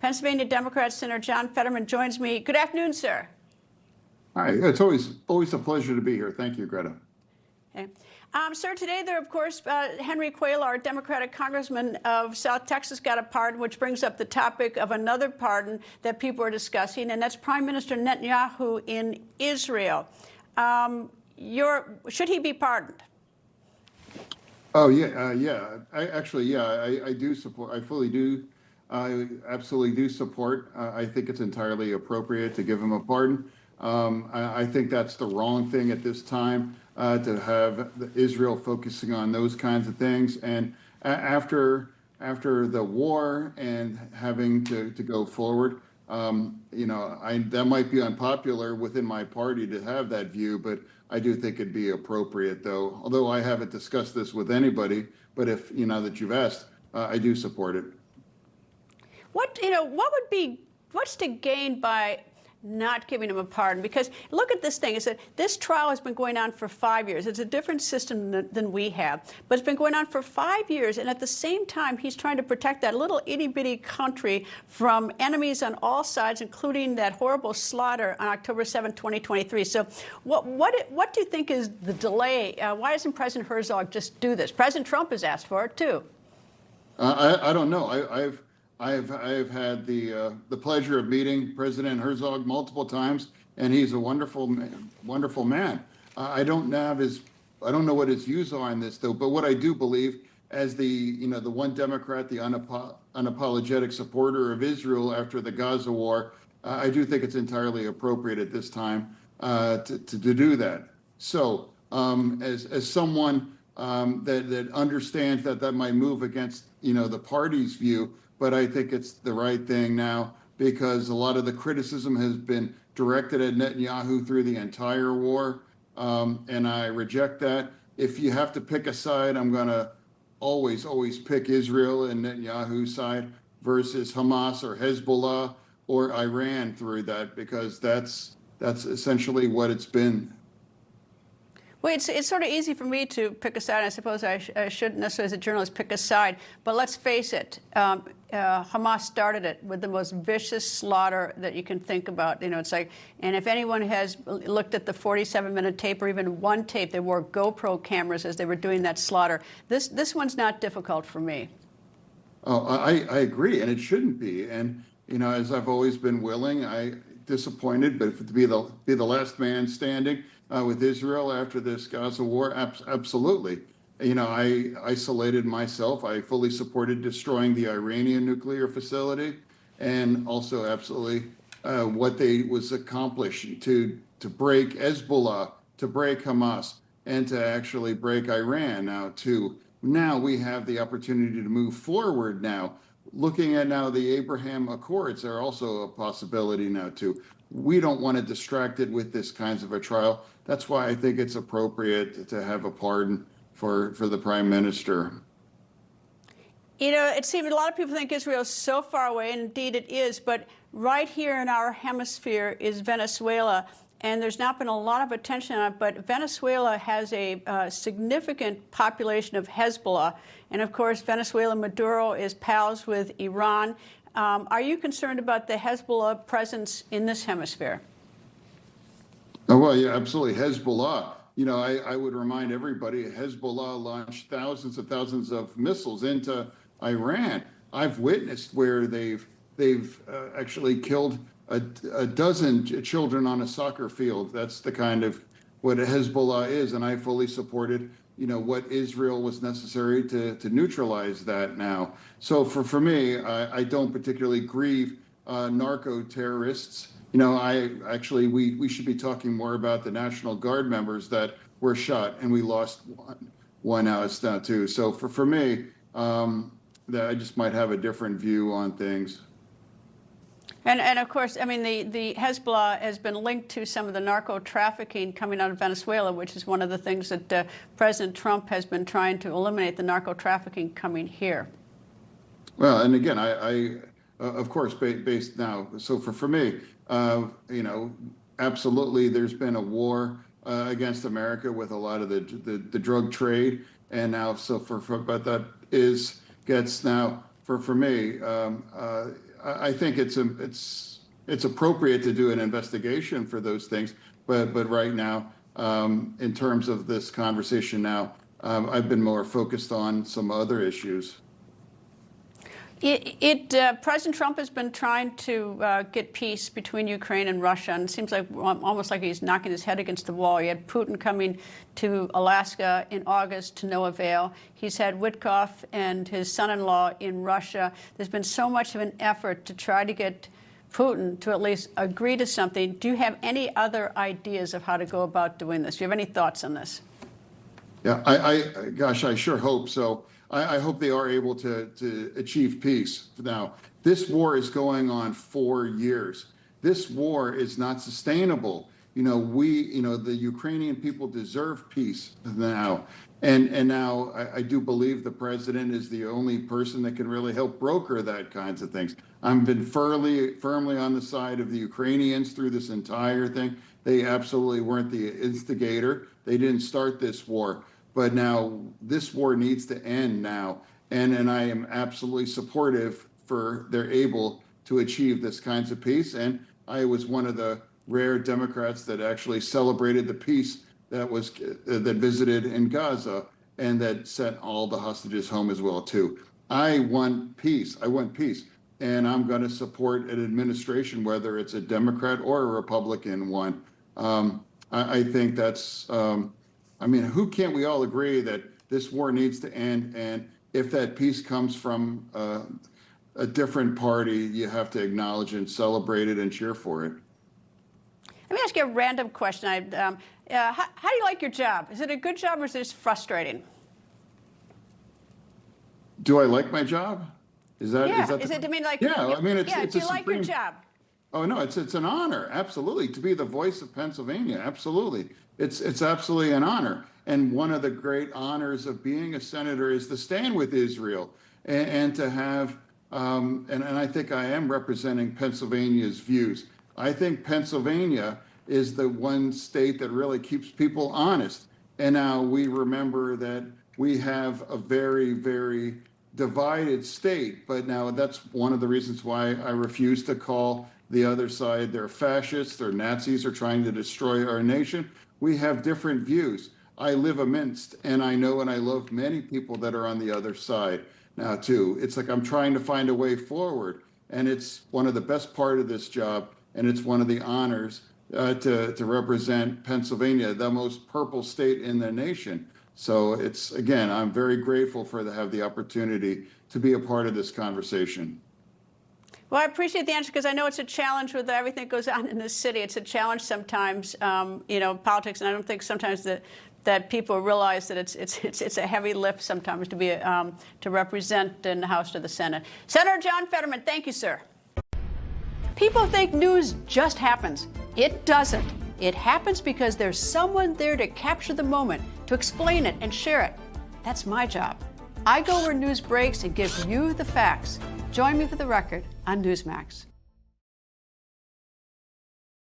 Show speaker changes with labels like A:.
A: Pennsylvania Democrat Senator John Fetterman joins me. Good afternoon, sir.
B: Hi, it's always a pleasure to be here. Thank you, Greta.
A: Okay. Sir, today there, of course, Henry Cuellar, Democratic congressman of South Texas, got a pardon, which brings up the topic of another pardon that people are discussing, and that's Prime Minister Netanyahu in Israel. Should he be pardoned?
B: Oh yeah. I do support. I absolutely do support. I think it's entirely appropriate to give him a pardon. I think that's the wrong thing at this time to have Israel focusing on those kinds of things. And after the war and having to go forward, that might be unpopular within my party to have that view, but I do think it'd be appropriate, though. Although I haven't discussed this with anybody, but if that you've asked, I do support it.
A: What's to gain by not giving him a pardon? Because look at this thing. Is that this trial has been going on for 5 years. It's a different system than we have, but it's been going on for 5 years. And at the same time, he's trying to protect that little itty bitty country from enemies on all sides, including that horrible slaughter on October 7, 2023. So what do you think is the delay? Why doesn't President Herzog just do this? President Trump has asked for it, too.
B: I don't know. I've had the pleasure of meeting President Herzog multiple times, and he's a wonderful man. I don't know what his views are on this, though. But what I do believe, as the one Democrat, the unapologetic supporter of Israel after the Gaza war, I do think it's entirely appropriate at this time to do that. So as someone that understands that might move against the party's view. But I think it's the right thing now because a lot of the criticism has been directed at Netanyahu through the entire war, and I reject that. If you have to pick a side, I'm going to always pick Israel and Netanyahu's side versus Hamas or Hezbollah or Iran through that, because that's essentially what it's been.
A: Well, it's sort of easy for me to pick a side. I suppose I shouldn't necessarily, as a journalist, pick a side. But let's face it, Hamas started it with the most vicious slaughter that you can think about. It's like, and if anyone has looked at the 47-minute tape or even one tape, they wore GoPro cameras as they were doing that slaughter. This one's not difficult for me.
B: Oh, I agree, and it shouldn't be. And as I've always been willing, disappointed, but to be the last man standing with Israel after this Gaza war, absolutely. I isolated myself. I fully supported destroying the Iranian nuclear facility, and also absolutely what they was accomplished to break Hezbollah, to break Hamas, and to actually break Iran now too. Now we have the opportunity to move forward now. Looking at now the Abraham Accords are also a possibility now too. We don't want to distract it with this kinds of a trial. That's why I think it's appropriate to have a pardon for the prime minister.
A: It seems a lot of people think Israel is so far away, and indeed it is, but right here in our hemisphere is Venezuela, and there's not been a lot of attention on it, but Venezuela has a significant population of Hezbollah, and of course Venezuela, Maduro is pals with Iran. Are you concerned about the Hezbollah presence in this hemisphere?
B: Oh, well, yeah, absolutely. Hezbollah. I would remind everybody, Hezbollah launched thousands and thousands of missiles into Iran. I've witnessed where they've actually killed a dozen children on a soccer field. That's the kind of what a Hezbollah is, and I fully supported what Israel was necessary to neutralize that now. So for me, I don't particularly grieve narco terrorists. We should be talking more about the National Guard members that were shot, and we lost one out now too. So for me, that I just might have a different view on things.
A: And of course, I mean, the Hezbollah has been linked to some of the narco trafficking coming out of Venezuela, which is one of the things that President Trump has been trying to eliminate, the narco trafficking coming here.
B: Well, and again, I of course, based now. So for me, absolutely, there's been a war against America with a lot of the drug trade, and now but that gets now for me. I think it's appropriate to do an investigation for those things. But right now, in terms of this conversation now, I've been more focused on some other issues.
A: President Trump has been trying to get peace between Ukraine and Russia, and it seems like almost like he's knocking his head against the wall. He had Putin coming to Alaska in August to no avail. He's had Witkoff and his son-in-law in Russia. There's been so much of an effort to try to get Putin to at least agree to something. Do you have any other ideas of how to go about doing this? Do you have any thoughts on this?
B: Yeah, gosh, I sure hope so. I hope they are able to achieve peace. Now, this war is going on 4 years. This war is not sustainable. The Ukrainian people deserve peace now. And now I do believe the president is the only person that can really help broker that kinds of things. I've been firmly on the side of the Ukrainians through this entire thing. They absolutely weren't the instigator. They didn't start this war. But now this war needs to end now. And I am absolutely supportive for they're able to achieve this kinds of peace. And I was one of the rare Democrats that actually celebrated the peace that visited in Gaza and that sent all the hostages home as well, too. I want peace. I want peace. And I'm going to support an administration, whether it's a Democrat or a Republican one. I think that's... who can't we all agree that this war needs to end? And if that peace comes from a different party, you have to acknowledge and celebrate it and cheer for it.
A: Let me ask you a random question. How do you like your job? Is it a good job or is it frustrating?
B: Do I like my job? Is that?
A: Yeah.
B: Is that
A: is it? I mean, like.
B: Yeah.
A: Do you like your job?
B: Oh no, it's an honor. Absolutely, to be the voice of Pennsylvania. Absolutely. It's absolutely an honor. And one of the great honors of being a senator is to stand with Israel and to have, and I think I am representing Pennsylvania's views. I think Pennsylvania is the one state that really keeps people honest. And now we remember that we have a very, very divided state. But now that's one of the reasons why I refuse to call the other side, they're fascists, they're Nazis, are trying to destroy our nation. We have different views. I live amidst, and I know and I love many people that are on the other side now too. It's like I'm trying to find a way forward, and it's one of the best part of this job, and it's one of the honors to represent Pennsylvania, the most purple state in the nation. So it's, again, I'm very grateful to have the opportunity to be a part of this conversation.
A: Well, I appreciate the answer because I know it's a challenge with everything that goes on in this city. It's a challenge sometimes, politics, and I don't think sometimes that people realize that it's a heavy lift sometimes to be to represent in the House or the Senate. Senator John Fetterman, thank you, sir. People think news just happens. It doesn't. It happens because there's someone there to capture the moment, to explain it and share it. That's my job. I go where news breaks and give you the facts. Join me for The Record on Newsmax.